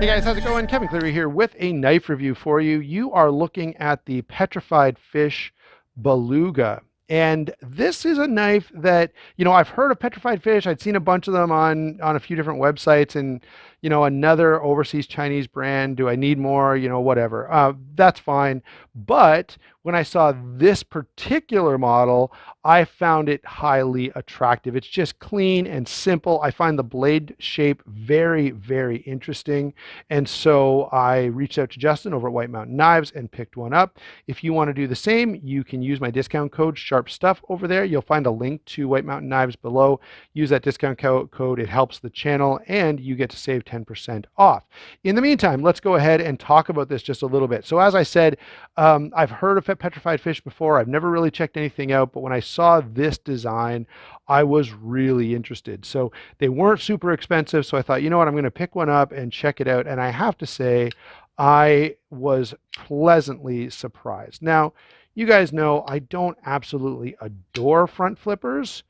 Hey guys, how's it going? Kevin Cleary here with a knife review for you. You are looking at the Petrified Fish Beluga. And this is a knife that, I've heard of petrified fish. I'd seen a bunch of them on a few different websites and, another overseas Chinese brand. Do I need more? Whatever. That's fine. But when I saw this particular model, I found it highly attractive. It's just clean and simple. I find the blade shape very, very interesting. And so I reached out to Justin over at White Mountain Knives and picked one up. If you want to do the same, you can use my discount code Sharp Stuff over there. You'll find a link to White Mountain Knives below. Use that discount code. It helps the channel and you get to save 10% off. In the meantime, let's go ahead and talk about this just a little bit. So as I said, I've heard of petrified fish before. I've never really checked anything out, but when I saw this design, I was really interested. So they weren't super expensive. So I thought, you know what, I'm going to pick one up and check it out. And I have to say, I was pleasantly surprised. Now, you guys know I don't absolutely adore front flippers,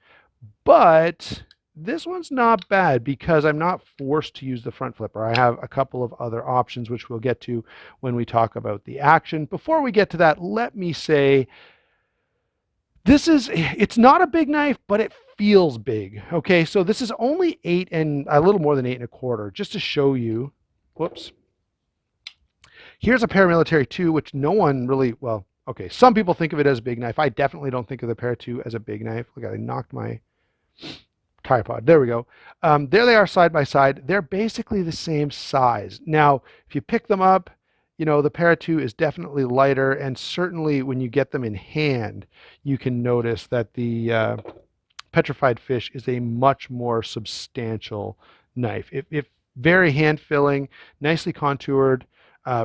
but this one's not bad because I'm not forced to use the front flipper. I have a couple of other options, which we'll get to when we talk about the action. Before we get to that, let me say, it's not a big knife, but it feels big. Okay, so this is only 8 and a little more than 8 1/4, just to show you. Whoops. Here's a paramilitary 2, which no one really, well, okay, some people think of it as a big knife. I definitely don't think of the Para 2 as a big knife. Look, I knocked my tripod. There we go. There they are side by side. They're basically the same size. Now, if you pick them up, the Para 2 is definitely lighter, and certainly when you get them in hand, you can notice that the petrified fish is a much more substantial knife. It very hand-filling, nicely contoured,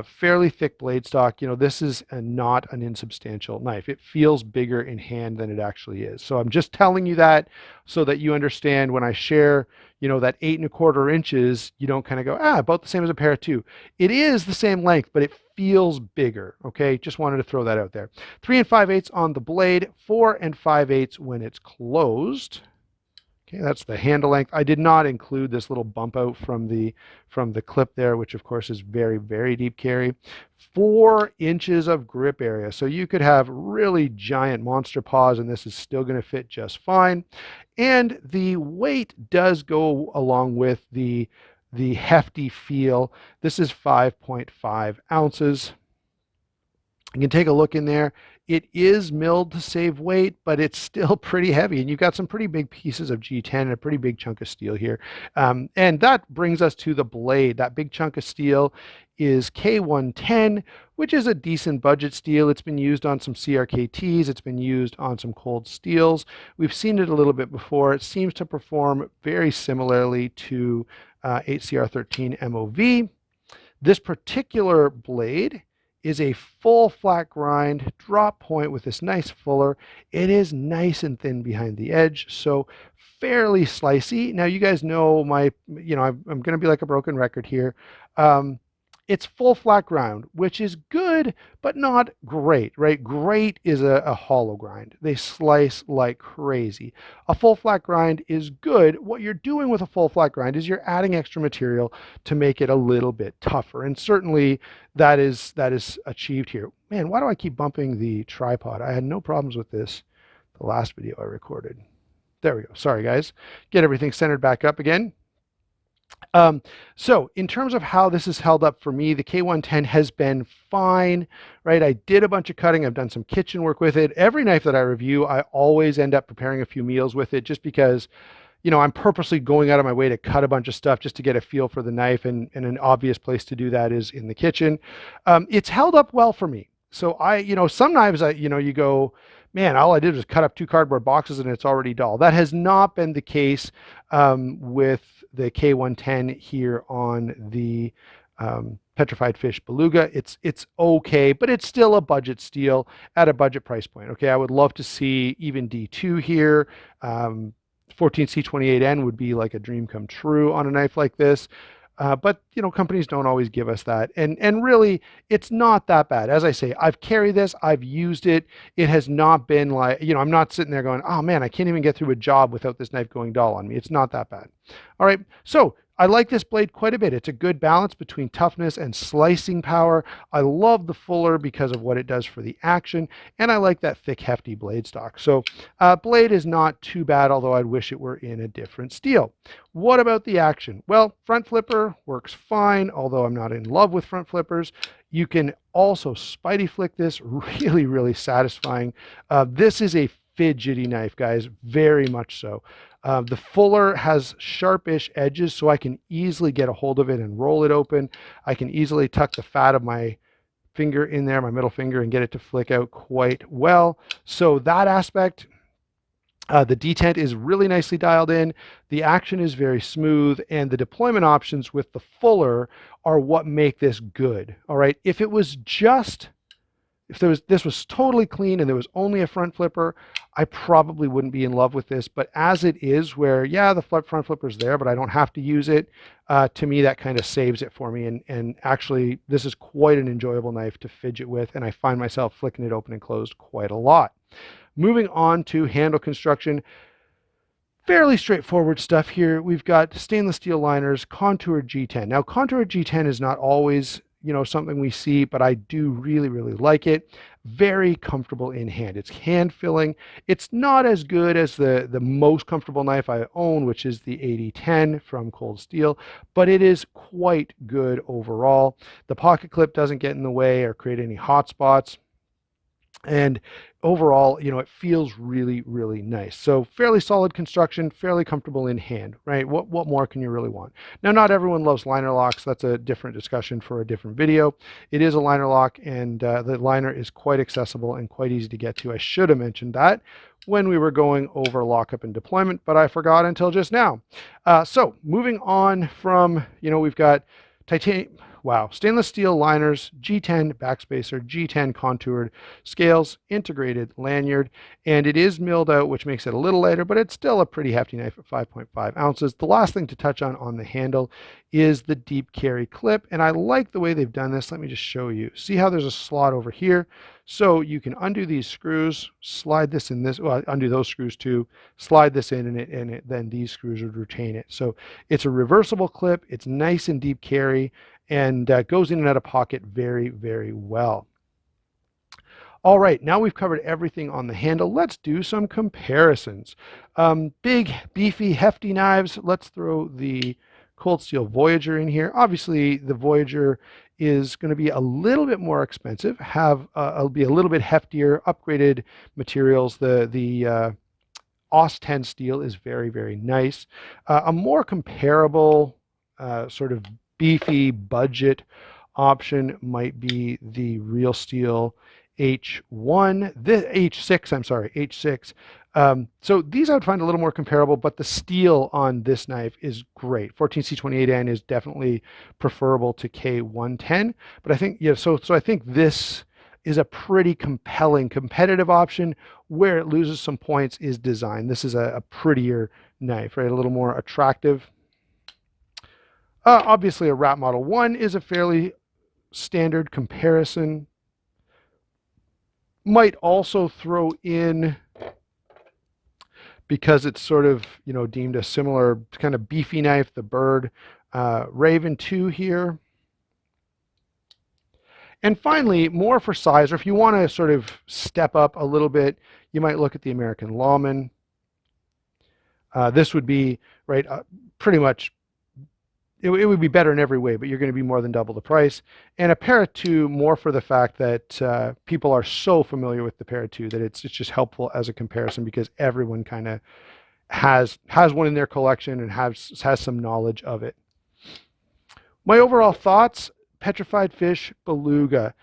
fairly thick blade stock. This is not an insubstantial knife. It feels bigger in hand than it actually is. So I'm just telling you that so that you understand when I share, that 8 1/4 inches, you don't kind of go, about the same as a Para 2. It is the same length, but it feels bigger. Okay. Just wanted to throw that out there. 3 5/8 on the blade, 4 5/8 when it's closed. Okay, that's the handle length. I did not include this little bump out from the clip there, which of course is very, very deep carry. 4 inches of grip area. So you could have really giant monster paws and this is still going to fit just fine. And the weight does go along with the hefty feel. This is 5.5 ounces. You can take a look in there. It is milled to save weight, but it's still pretty heavy. And you've got some pretty big pieces of G10 and a pretty big chunk of steel here. And that brings us to the blade. That big chunk of steel is K110, which is a decent budget steel. It's been used on some CRKTs. It's been used on some cold steels. We've seen it a little bit before. It seems to perform very similarly to 8CR13 MOV. This particular blade is a full flat grind drop point with this nice fuller. It is nice and thin behind the edge, so fairly slicey. Now you guys know I'm going to be like a broken record here. It's full flat ground, which is good, but not great, right? Great is a hollow grind. They slice like crazy. A full flat grind is good. What you're doing with a full flat grind is you're adding extra material to make it a little bit tougher. And certainly that is achieved here. Man, why do I keep bumping the tripod? I had no problems with this the last video I recorded. There we go. Sorry, guys. Get everything centered back up again. So in terms of how this is held up for me, the K110 has been fine, right? I did a bunch of cutting. I've done some kitchen work with it. Every knife that I review, I always end up preparing a few meals with it just because, I'm purposely going out of my way to cut a bunch of stuff just to get a feel for the knife. And an obvious place to do that is in the kitchen. It's held up well for me. So some knives, you go, man, all I did was cut up 2 cardboard boxes and it's already dull. That has not been the case with the K110 here on the Petrified Fish Beluga. It's okay, but it's still a budget steel at a budget price point. Okay, I would love to see even D2 here. 14C28N would be like a dream come true on a knife like this. But companies don't always give us that. And really, it's not that bad. As I say, I've carried this, I've used it. It has not been like, I'm not sitting there going, oh man, I can't even get through a job without this knife going dull on me. It's not that bad. All right. So I like this blade quite a bit. It's a good balance between toughness and slicing power. I love the fuller because of what it does for the action, and I like that thick, hefty blade stock. So blade is not too bad, although I'd wish it were in a different steel. What about the action? Well, front flipper works fine, although I'm not in love with front flippers. You can also spidey flick this, really, really satisfying. This is a fidgety knife, guys, very much so. The fuller has sharpish edges, so I can easily get a hold of it and roll it open. I can easily tuck the fat of my finger in there, my middle finger, and get it to flick out quite well. So that aspect, the detent is really nicely dialed in. The action is very smooth, and the deployment options with the fuller are what make this good. All right, if it was just this was totally clean and there was only a front flipper, I probably wouldn't be in love with this. But as it is, where yeah, the front flipper is there, but I don't have to use it, to me that kind of saves it for me. And actually, this is quite an enjoyable knife to fidget with, and I find myself flicking it open and closed quite a lot. Moving on to handle construction. Fairly straightforward stuff here. We've got stainless steel liners, contoured G10. Now, contoured G10 is not always, something we see, but I do really, really like it. Very comfortable in hand. It's hand filling. It's not as good as the most comfortable knife I own, which is the 8010 from Cold Steel, but it is quite good overall. The pocket clip doesn't get in the way or create any hot spots. And overall, it feels really, really nice. So fairly solid construction, fairly comfortable in hand, right? What more can you really want? Now, not everyone loves liner locks. That's a different discussion for a different video. It is a liner lock, and the liner is quite accessible and quite easy to get to. I should have mentioned that when we were going over lockup and deployment, but I forgot until just now. So moving on from, we've got titanium. Wow, stainless steel liners, G10 backspacer, G10 contoured scales, integrated lanyard, and it is milled out, which makes it a little lighter, but it's still a pretty hefty knife at 5.5 ounces. The last thing to touch on the handle is the deep carry clip, and I like the way they've done this. Let me just show you. See how there's a slot over here? So you can undo these screws, slide this in this, well, undo those screws too, slide this in, and then these screws would retain it. So it's a reversible clip. It's nice and deep carry, and goes in and out of pocket very, very well. All right, now we've covered everything on the handle. Let's do some comparisons. Big, beefy, hefty knives. Let's throw the Cold Steel Voyager in here. Obviously, the Voyager is going to be a little bit more expensive, it'll be a little bit heftier, upgraded materials. The OS 10 steel is very, very nice. A more comparable sort of beefy budget option might be the Real Steel H1, the H6, I'm sorry, H6. So these I would find a little more comparable, but the steel on this knife is great. 14C28N is definitely preferable to K110, but I think, so I think this is a pretty compelling competitive option. Where it loses some points is design. This is a prettier knife, right? A little more attractive. Obviously, a Rat Model 1 is a fairly standard comparison. Might also throw in, because it's sort of, deemed a similar kind of beefy knife, the Bird Raven 2 here. And finally, more for size, or if you want to sort of step up a little bit, you might look at the American Lawman. This would be, right, pretty much, it would be better in every way, but you're going to be more than double the price. And a Para 2, more for the fact that people are so familiar with the Para 2 that it's just helpful as a comparison, because everyone kind of has one in their collection and has some knowledge of it. My overall thoughts: Petrified Fish Beluga.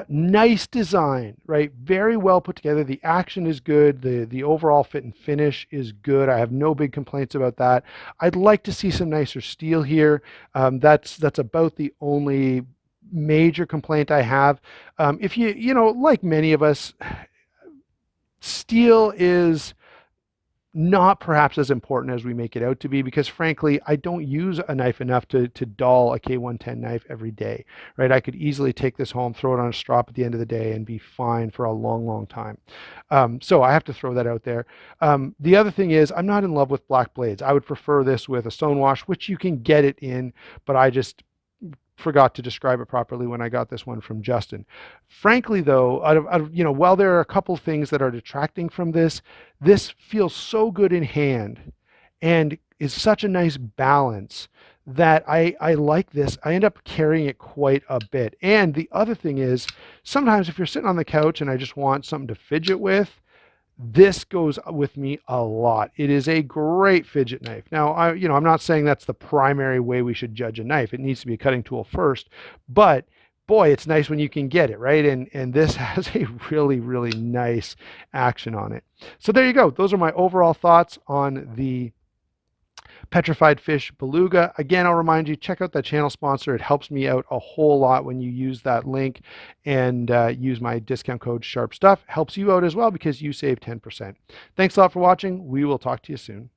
Nice design, right? Very well put together. The action is good. The overall fit and finish is good. I have no big complaints about that. I'd like to see some nicer steel here. That's about the only major complaint I have. If like many of us, steel is not perhaps as important as we make it out to be, because frankly, I don't use a knife enough to dull a K110 knife every day, right? I could easily take this home, throw it on a strop at the end of the day and be fine for a long, long time. So I have to throw that out there. The other thing is I'm not in love with black blades. I would prefer this with a stonewash, which you can get it in, but I just forgot to describe it properly when I got this one from Justin. Frankly, though, while there are a couple things that are detracting from this, this feels so good in hand and is such a nice balance that I like this. I end up carrying it quite a bit. And the other thing is, sometimes if you're sitting on the couch and I just want something to fidget with, this goes with me a lot. It is a great fidget knife. Now, I'm not saying that's the primary way we should judge a knife. It needs to be a cutting tool first, but boy, it's nice when you can get it, right? And this has a really, really nice action on it. So there you go. Those are my overall thoughts on the Petrified Fish Beluga. Again, I'll remind you, check out that channel sponsor. It helps me out a whole lot when you use that link and use my discount code SHARPSTUFF. Helps you out as well because you save 10%. Thanks a lot for watching. We will talk to you soon.